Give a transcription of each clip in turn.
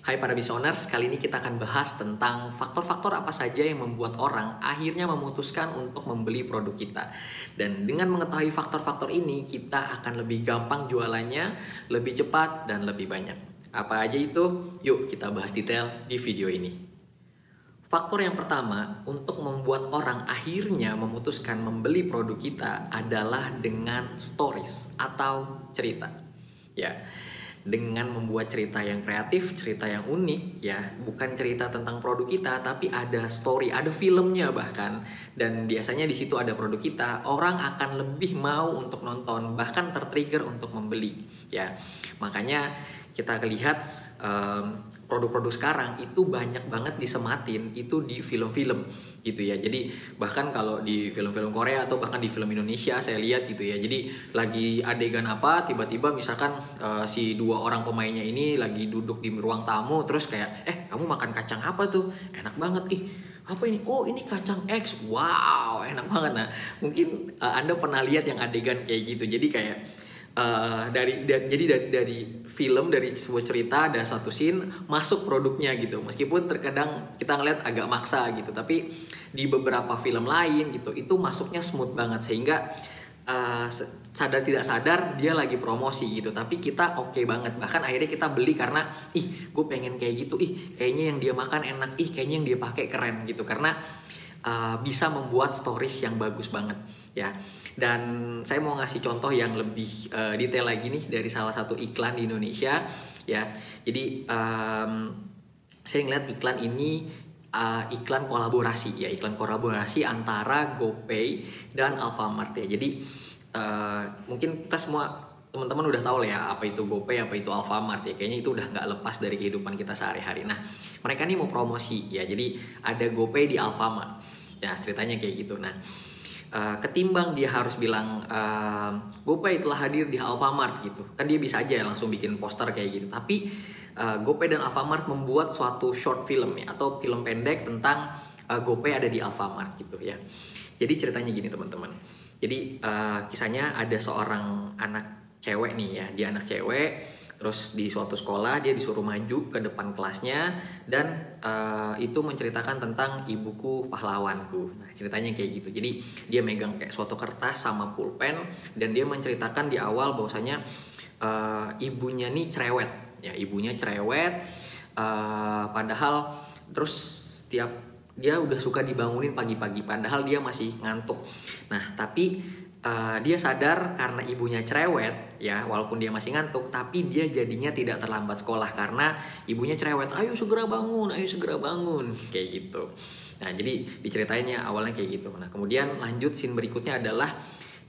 Hai para visioners, kali ini kita akan bahas tentang faktor-faktor apa saja yang membuat orang akhirnya memutuskan untuk membeli produk kita. Dan dengan mengetahui faktor-faktor ini, kita akan lebih gampang jualannya, lebih cepat, dan lebih banyak. Apa aja itu? Yuk kita bahas detail di video ini. Faktor yang pertama untuk membuat orang akhirnya memutuskan membeli produk kita adalah dengan stories atau cerita. Ya, dengan membuat cerita yang kreatif, cerita yang unik, ya, bukan cerita tentang produk kita, tapi ada story, ada filmnya bahkan, dan biasanya di situ ada produk kita, orang akan lebih mau untuk nonton, bahkan tertrigger untuk membeli, ya. Makanya kita lihat produk-produk sekarang itu banyak banget disematin itu di film-film gitu ya. Jadi bahkan kalau di film-film Korea atau bahkan di film Indonesia saya lihat gitu ya. Jadi lagi adegan apa tiba-tiba misalkan si dua orang pemainnya ini lagi duduk di ruang tamu terus kayak kamu makan kacang apa tuh? Enak banget apa ini? Oh ini kacang X. Wow, enak banget. Nah, mungkin Anda pernah lihat yang adegan kayak gitu. Jadi kayak dari film, dari sebuah cerita ada satu scene masuk produknya gitu, meskipun terkadang kita ngeliat agak maksa gitu, tapi di beberapa film lain gitu itu masuknya smooth banget sehingga sadar tidak sadar dia lagi promosi gitu, tapi kita oke banget, bahkan akhirnya kita beli karena gue pengen kayak gitu, kayaknya yang dia makan enak, kayaknya yang dia pakai keren gitu, karena bisa membuat stories yang bagus banget ya. Dan saya mau ngasih contoh yang lebih detail lagi nih dari salah satu iklan di Indonesia ya. Jadi saya ngeliat iklan ini iklan kolaborasi ya, iklan kolaborasi antara GoPay dan Alfamart ya. Jadi mungkin kita semua teman-teman udah tahu lah ya apa itu GoPay, apa itu Alfamart ya. Kayaknya itu udah nggak lepas dari kehidupan kita sehari-hari. Nah, mereka nih mau promosi ya. Jadi ada GoPay di Alfamart. Ya, ceritanya kayak gitu. Nah, ketimbang dia harus bilang GoPay telah hadir di Alfamart gitu, kan dia bisa aja langsung bikin poster kayak gitu. Tapi GoPay dan Alfamart membuat suatu short film ya, atau film pendek tentang GoPay ada di Alfamart gitu ya. Jadi ceritanya gini teman-teman. Jadi kisahnya ada seorang anak cewek nih ya, dia anak cewek. Terus di suatu sekolah dia disuruh maju ke depan kelasnya dan itu menceritakan tentang ibuku pahlawanku. Nah, ceritanya kayak gitu. Jadi dia megang kayak suatu kertas sama pulpen dan dia menceritakan di awal bahwasanya ibunya nih cerewet. Ya, ibunya cerewet. Padahal terus setiap dia udah suka dibangunin pagi-pagi padahal dia masih ngantuk. Nah, tapi dia sadar karena ibunya cerewet ya, walaupun dia masih ngantuk tapi dia jadinya tidak terlambat sekolah karena ibunya cerewet, ayo segera bangun kayak gitu. Nah, jadi diceritainnya awalnya kayak gitu. Nah, kemudian lanjut scene berikutnya adalah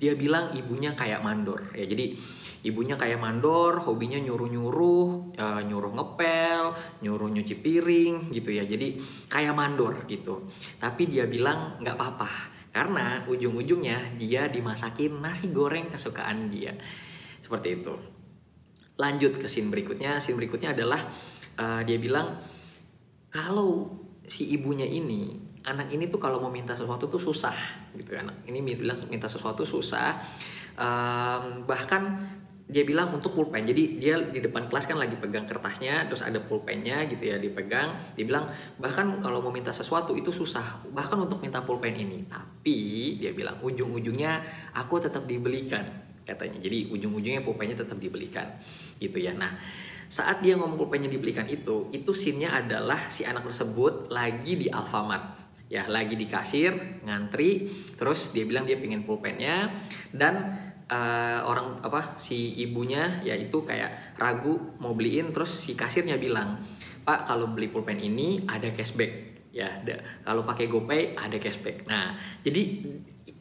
dia bilang ibunya kayak mandor ya. Jadi ibunya kayak mandor, hobinya nyuruh-nyuruh, nyuruh ngepel, nyuruh nyuci piring gitu ya. Jadi kayak mandor gitu. Tapi dia bilang nggak apa-apa karena ujung-ujungnya dia dimasakin nasi goreng kesukaan dia. Seperti itu. Lanjut ke scene berikutnya. Scene berikutnya adalah dia bilang kalau si ibunya ini, anak ini tuh kalau mau minta sesuatu tuh susah gitu. Anak ini bilang minta sesuatu susah. Bahkan dia bilang untuk pulpen, jadi dia di depan kelas kan lagi pegang kertasnya, terus ada pulpennya gitu ya dipegang. Dia bilang bahkan kalau mau minta sesuatu itu susah, bahkan untuk minta pulpen ini. Tapi dia bilang ujung-ujungnya aku tetap dibelikan katanya. Jadi ujung-ujungnya pulpennya tetap dibelikan gitu ya. Nah, saat dia ngomong pulpennya dibelikan itu scene-nya adalah si anak tersebut lagi di Alfamart ya, lagi di kasir ngantri, terus dia bilang dia pengen pulpennya dan si ibunya yaitu kayak ragu mau beliin, terus si kasirnya bilang, Pak kalau beli pulpen ini ada cashback ya, kalau pakai GoPay ada cashback. Nah, jadi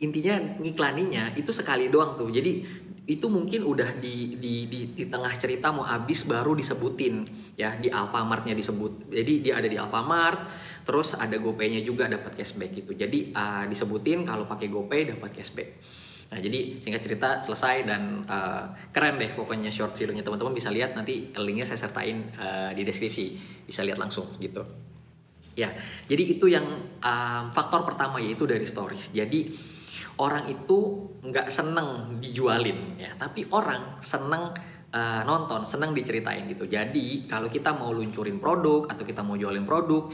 intinya ngiklaninya itu sekali doang tuh. Jadi itu mungkin udah di tengah cerita mau habis baru disebutin ya, di Alfamartnya disebut. Jadi dia ada di Alfamart, terus ada GoPay-nya juga dapat cashback gitu. Jadi disebutin kalau pakai GoPay dapat cashback. Nah, jadi singkat cerita selesai dan keren deh pokoknya short filmnya, teman-teman bisa lihat, nanti linknya saya sertain di deskripsi, bisa lihat langsung gitu ya. Jadi itu yang faktor pertama, yaitu dari stories. Jadi orang itu nggak seneng dijualin ya, tapi orang seneng nonton, senang diceritain gitu. Jadi kalau kita mau luncurin produk atau kita mau jualin produk,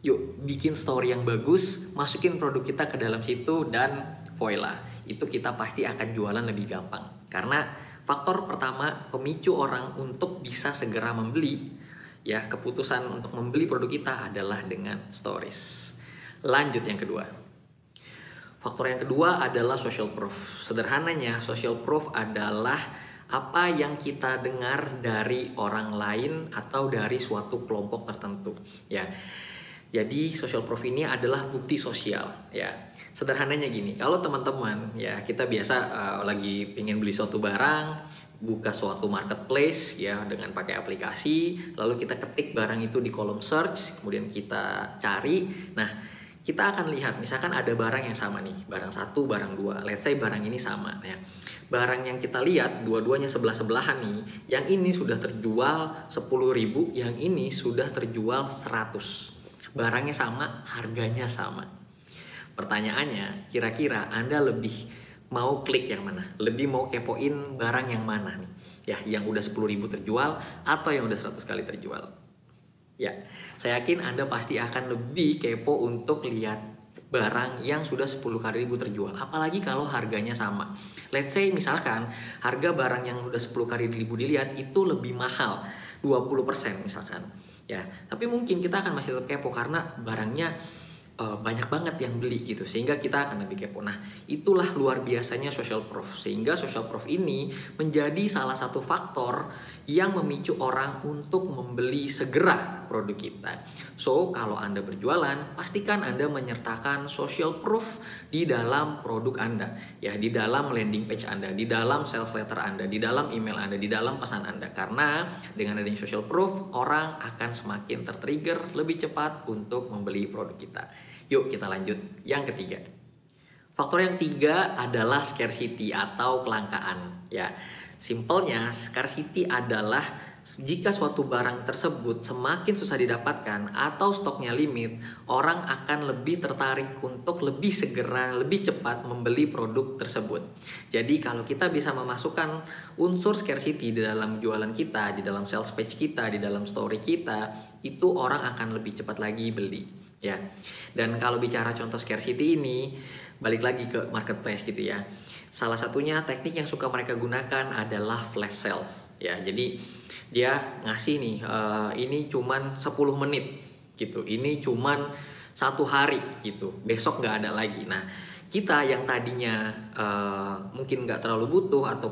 yuk bikin story yang bagus, masukin produk kita ke dalam situ dan voila. Itu kita pasti akan jualan lebih gampang. Karena faktor pertama pemicu orang untuk bisa segera membeli, ya keputusan untuk membeli produk kita adalah dengan stories. Lanjut yang kedua. Faktor yang kedua adalah social proof. Sederhananya, social proof adalah apa yang kita dengar dari orang lain atau dari suatu kelompok tertentu, ya. Jadi social proof ini adalah bukti sosial, ya. Sederhananya gini, kalau teman-teman ya kita biasa lagi pengen beli suatu barang, buka suatu marketplace ya dengan pakai aplikasi, lalu kita ketik barang itu di kolom search, kemudian kita cari. Nah, kita akan lihat misalkan ada barang yang sama nih, barang satu, barang dua, let's say barang ini sama ya. Barang yang kita lihat dua-duanya sebelah-sebelahan nih, yang ini sudah terjual 10.000, yang ini sudah terjual 100. Barangnya sama, harganya sama. Pertanyaannya, kira-kira Anda lebih mau klik yang mana? Lebih mau kepoin barang yang mana nih? Ya, yang udah 10.000 terjual atau yang udah 100 kali terjual? Ya, saya yakin Anda pasti akan lebih kepo untuk lihat barang yang sudah 10 kali ribu terjual. Apalagi kalau harganya sama. Let's say misalkan harga barang yang udah 10 kali ribu dilihat itu lebih mahal, 20% misalkan. Ya, tapi mungkin kita akan masih tetap kepo karena barangnya banyak banget yang beli gitu, sehingga kita akan lebih kepo. Nah, itulah luar biasanya social proof, sehingga social proof ini menjadi salah satu faktor yang memicu orang untuk membeli segera produk kita. So, kalau Anda berjualan, pastikan Anda menyertakan social proof di dalam produk Anda, ya, di dalam landing page Anda, di dalam sales letter Anda, di dalam email Anda, di dalam pesan Anda. Karena dengan adanya social proof, orang akan semakin tertrigger lebih cepat untuk membeli produk kita. Yuk kita lanjut yang ketiga. Faktor yang ketiga adalah scarcity atau kelangkaan, ya. Simpelnya scarcity adalah jika suatu barang tersebut semakin susah didapatkan atau stoknya limit, orang akan lebih tertarik untuk lebih segera, lebih cepat membeli produk tersebut. Jadi kalau kita bisa memasukkan unsur scarcity di dalam jualan kita, di dalam sales page kita, di dalam story kita, itu orang akan lebih cepat lagi beli. Ya, dan kalau bicara contoh scarcity ini, balik lagi ke marketplace gitu ya. Salah satunya teknik yang suka mereka gunakan adalah flash sales. Ya, jadi dia ngasih nih, ini cuman 10 menit gitu, ini cuman 1 hari gitu, besok nggak ada lagi. Nah, kita yang tadinya mungkin nggak terlalu butuh atau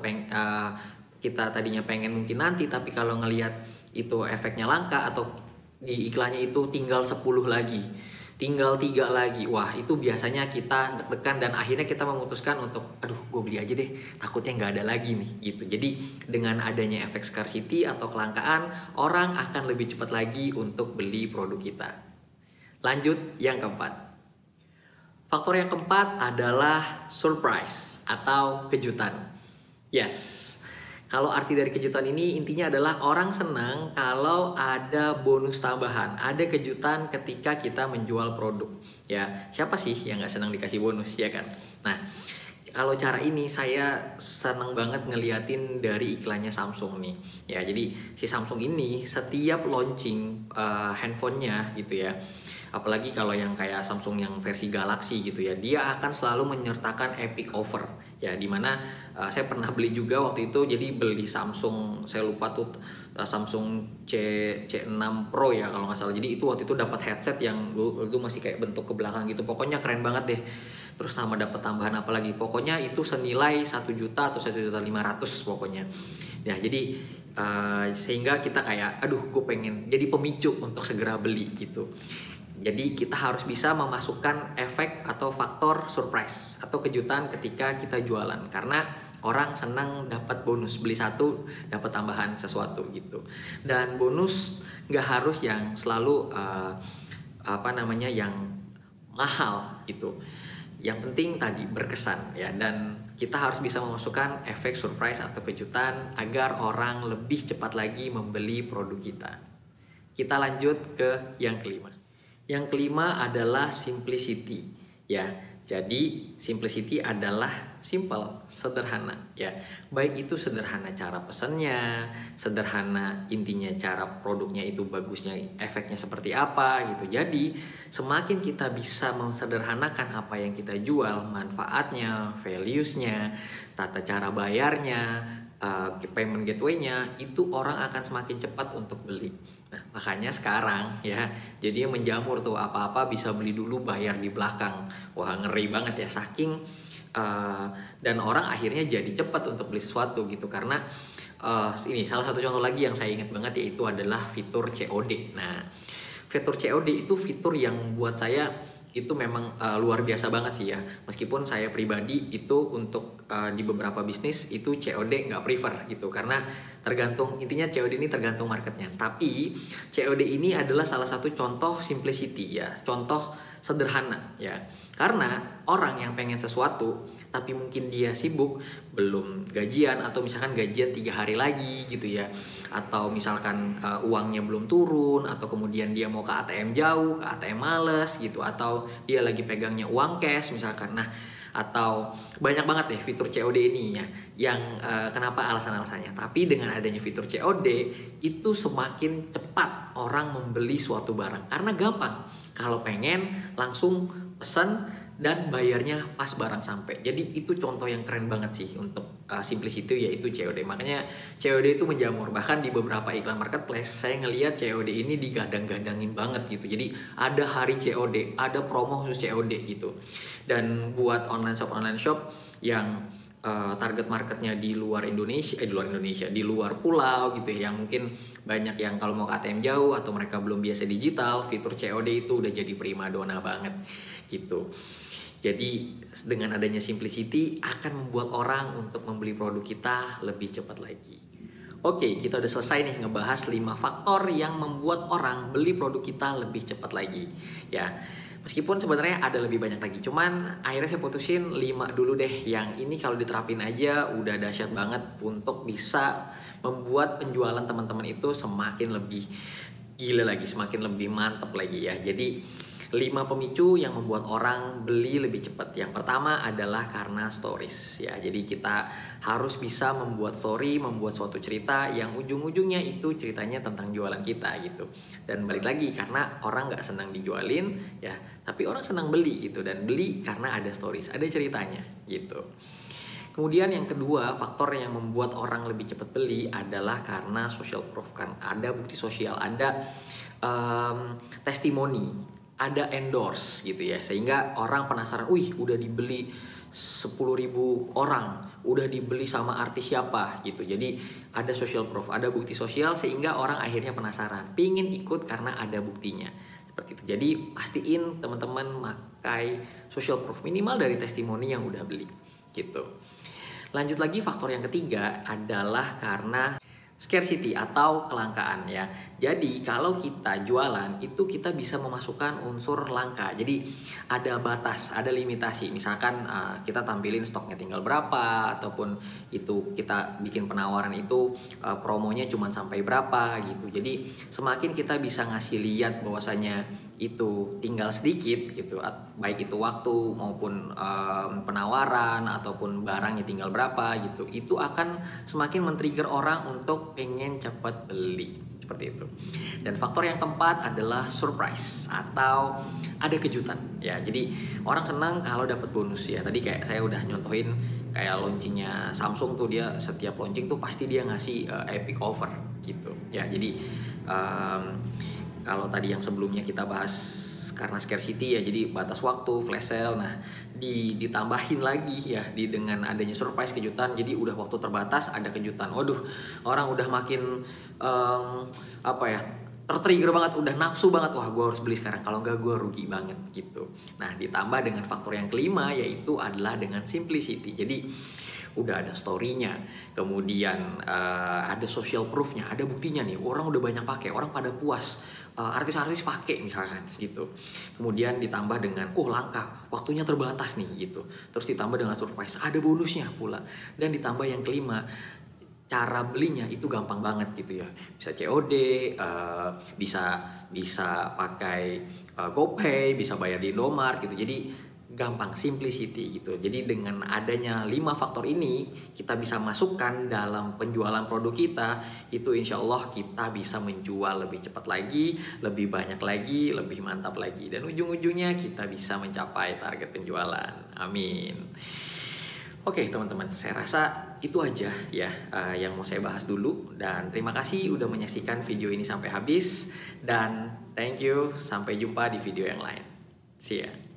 kita tadinya pengen mungkin nanti, tapi kalau ngelihat itu efeknya langka atau di iklannya itu tinggal 10 lagi, tinggal 3 lagi, wah itu biasanya kita deg-degan dan akhirnya kita memutuskan untuk aduh gue beli aja deh, takutnya nggak ada lagi nih gitu. Jadi dengan adanya efek scarcity atau kelangkaan, orang akan lebih cepat lagi untuk beli produk kita. Lanjut yang keempat. Faktor yang keempat adalah surprise atau kejutan. Yes. Kalau arti dari kejutan ini intinya adalah orang senang kalau ada bonus tambahan, ada kejutan ketika kita menjual produk. Ya, siapa sih yang nggak senang dikasih bonus, ya kan? Nah, kalau cara ini saya senang banget ngeliatin dari iklannya Samsung nih. Ya, jadi si Samsung ini setiap launching handphonenya gitu ya. Apalagi kalau yang kayak Samsung yang versi Galaxy gitu ya, dia akan selalu menyertakan epic offer. Ya, dimana saya pernah beli juga waktu itu, jadi beli Samsung, saya lupa tuh Samsung C6 Pro ya kalau nggak salah. Jadi itu waktu itu dapat headset yang itu masih kayak bentuk ke belakang gitu, pokoknya keren banget deh. Terus sama dapat tambahan apa lagi, pokoknya itu senilai 1 juta atau 1.500.000 pokoknya. Ya, jadi sehingga kita kayak aduh gue pengen, jadi pemicu untuk segera beli gitu. Jadi kita harus bisa memasukkan efek atau faktor surprise atau kejutan ketika kita jualan, karena orang senang dapat bonus, beli satu dapat tambahan sesuatu gitu. Dan bonus nggak harus yang selalu yang mahal gitu. Yang penting tadi berkesan ya, dan kita harus bisa memasukkan efek surprise atau kejutan agar orang lebih cepat lagi membeli produk kita. Kita lanjut ke yang kelima. Yang kelima adalah simplicity, ya. Jadi simplicity adalah simple, sederhana ya. Baik itu sederhana cara pesannya, sederhana intinya cara produknya itu bagusnya, efeknya seperti apa gitu. Jadi semakin kita bisa mensederhanakan apa yang kita jual, manfaatnya, values-nya, tata cara bayarnya, payment gateway-nya, itu orang akan semakin cepat untuk beli. Nah, makanya sekarang ya, jadi menjamur tuh apa-apa bisa beli dulu bayar di belakang. Wah, ngeri banget ya, saking dan orang akhirnya jadi cepat untuk beli sesuatu gitu karena ini salah satu contoh lagi yang saya ingat banget yaitu adalah fitur COD. Nah, fitur COD itu fitur yang buat saya itu memang luar biasa banget sih ya. Meskipun saya pribadi itu untuk di beberapa bisnis itu COD nggak prefer gitu karena tergantung, intinya COD ini tergantung marketnya. Tapi COD ini adalah salah satu contoh simplicity ya, contoh sederhana ya. Karena orang yang pengen sesuatu tapi mungkin dia sibuk, belum gajian atau misalkan gajian 3 hari lagi gitu ya, atau misalkan uangnya belum turun, atau kemudian dia mau ke ATM jauh, ke ATM males gitu, atau dia lagi pegangnya uang cash misalkan. Nah, atau banyak banget deh fitur COD ini ya, yang kenapa alasan-alasannya. Tapi dengan adanya fitur COD itu semakin cepat orang membeli suatu barang karena gampang. Kalau pengen langsung pesan dan bayarnya pas barang sampai. Jadi itu contoh yang keren banget sih untuk simplicity yaitu COD. Makanya COD itu menjamur. Bahkan di beberapa iklan marketplace saya ngelihat COD ini digadang-gadangin banget gitu. Jadi ada hari COD, ada promo khusus COD gitu. Dan buat online shop yang target marketnya di luar Indonesia, di luar pulau gitu ya, yang mungkin banyak yang kalau mau ke ATM jauh atau mereka belum biasa digital, fitur COD itu udah jadi primadona banget gitu. Jadi dengan adanya simplicity akan membuat orang untuk membeli produk kita lebih cepat lagi. Oke, kita udah selesai nih ngebahas 5 faktor yang membuat orang beli produk kita lebih cepat lagi ya. Meskipun sebenarnya ada lebih banyak lagi, cuman akhirnya saya putusin 5 dulu deh. Yang ini kalau diterapin aja udah dahsyat banget untuk bisa membuat penjualan teman-teman itu semakin lebih gila lagi, semakin lebih mantap lagi ya. Jadi 5 pemicu yang membuat orang beli lebih cepat. Yang pertama adalah karena stories ya. Jadi kita harus bisa membuat story, membuat suatu cerita yang ujung-ujungnya itu ceritanya tentang jualan kita gitu. Dan balik lagi karena orang nggak senang dijualin ya, tapi orang senang beli gitu, dan beli karena ada stories, ada ceritanya gitu. Kemudian yang kedua, faktor yang membuat orang lebih cepat beli adalah karena social proof, kan ada bukti sosial, ada testimoni, ada endorse gitu ya, sehingga orang penasaran, wih udah dibeli 10.000 orang, udah dibeli sama artis siapa gitu. Jadi ada social proof, ada bukti sosial, sehingga orang akhirnya penasaran, pingin ikut karena ada buktinya seperti itu. Jadi pastiin teman-teman pakai social proof minimal dari testimoni yang udah beli gitu. Lanjut lagi, faktor yang ketiga adalah karena scarcity atau kelangkaan ya. Jadi kalau kita jualan itu kita bisa memasukkan unsur langka. Jadi ada batas, ada limitasi. Misalkan kita tampilin stoknya tinggal berapa, ataupun itu kita bikin penawaran itu promonya cuma sampai berapa gitu. Jadi semakin kita bisa ngasih lihat bahwasanya itu tinggal sedikit gitu, baik itu waktu maupun penawaran ataupun barangnya tinggal berapa gitu, itu akan semakin men-trigger orang untuk pengen cepat beli seperti itu. Dan faktor yang keempat adalah surprise atau ada kejutan ya. Jadi orang senang kalau dapat bonus ya. Tadi kayak saya udah nyontohin kayak launchingnya Samsung tuh, dia setiap launching tuh pasti dia ngasih epic offer gitu ya. Jadi kalau tadi yang sebelumnya kita bahas karena scarcity ya, jadi batas waktu, flash sale. Nah, ditambahin lagi ya dengan adanya surprise, kejutan. Jadi udah waktu terbatas ada kejutan. Waduh, orang udah makin tertrigger banget, udah nafsu banget. Wah, gue harus beli sekarang, kalau enggak gue rugi banget gitu. Nah, ditambah dengan faktor yang kelima yaitu adalah dengan simplicity. Jadi udah ada story-nya, kemudian ada social proof-nya, ada buktinya nih, orang udah banyak pakai, orang pada puas, artis-artis pakai misalkan gitu. Kemudian ditambah dengan langka, waktunya terbatas nih gitu. Terus ditambah dengan surprise, ada bonusnya pula. Dan ditambah yang kelima, cara belinya itu gampang banget gitu ya. Bisa COD, bisa pakai GoPay, bisa bayar di Indomaret gitu. Jadi gampang, simplicity gitu. Jadi dengan adanya 5 faktor ini kita bisa masukkan dalam penjualan produk kita, itu insya Allah kita bisa menjual lebih cepat lagi, lebih banyak lagi, lebih mantap lagi, dan ujung-ujungnya kita bisa mencapai target penjualan. Amin. Oke teman-teman, saya rasa itu aja ya yang mau saya bahas dulu, dan terima kasih udah menyaksikan video ini sampai habis, dan thank you, sampai jumpa di video yang lain. See ya.